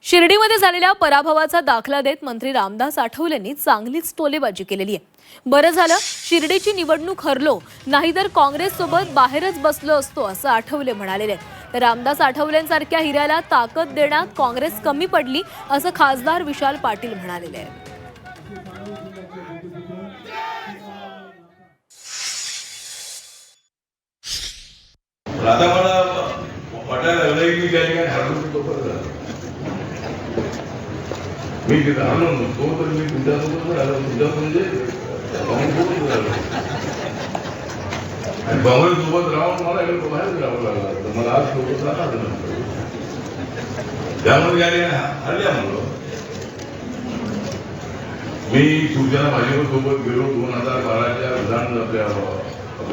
शिर्डीमध्ये झालेल्या पराभवाचा दाखला देत मंत्री रामदास आठवलेंनी चांगलीच टोलेबाजी केलेली आहे। बरं झालं शिर्डीची निवडणूक हरलो, नाहीतर काँग्रेस सोबत बाहेरच बसलो असतो असं आठवले म्हणाले। रामदास आठवलेंसारख्या हिऱ्याला ताकद देण्यात काँग्रेस कमी पडली असं खासदार विशाल पाटील म्हणाले। मी तिथं आलो नसतो तर मी तुमच्यासोबत आलो, तुमच्या म्हणजे सोबत राहून मला इकडे बाहेर राहावं लागलं, तर मला आज सोबत राहता नसतं त्यामुळे हरल्या म्हणलो। मी शिवसेना भाजप सोबत गेलो 2012च्या विधान आपल्या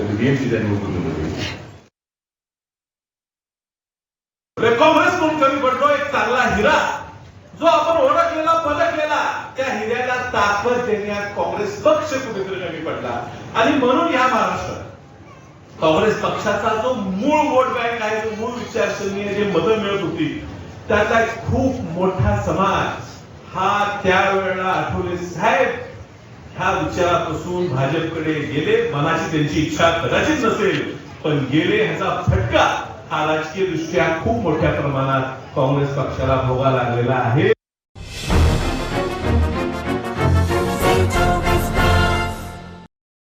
बीएमसीच्या निवडणुकीमध्ये। काँग्रेस कोण कमी पडलो, एक चांगला हिरा जो आपण ओळखलेला पलटलेला, त्या हिऱ्याला ताकद देण्यात काँग्रेस पक्ष कुठेतरी कमी पडला। आणि म्हणून या महाराष्ट्रात काँग्रेस पक्षाचा जो मूळ वोट बँक आहे, जो मूळ विचारसरणी आहे, जे मतं मिळत होती, त्याचा खूप मोठा समाज हा त्यावेळेला आठवले साहेब ह्या विचारापासून भाजपकडे गेले। मनाची त्यांची इच्छा कदाचित नसेल, पण गेले, ह्याचा फटका हा राजकीय दृष्ट्या खूप मोठ्या प्रमाणात काँग्रेस पक्षाला भोगावा लागलेला आहे।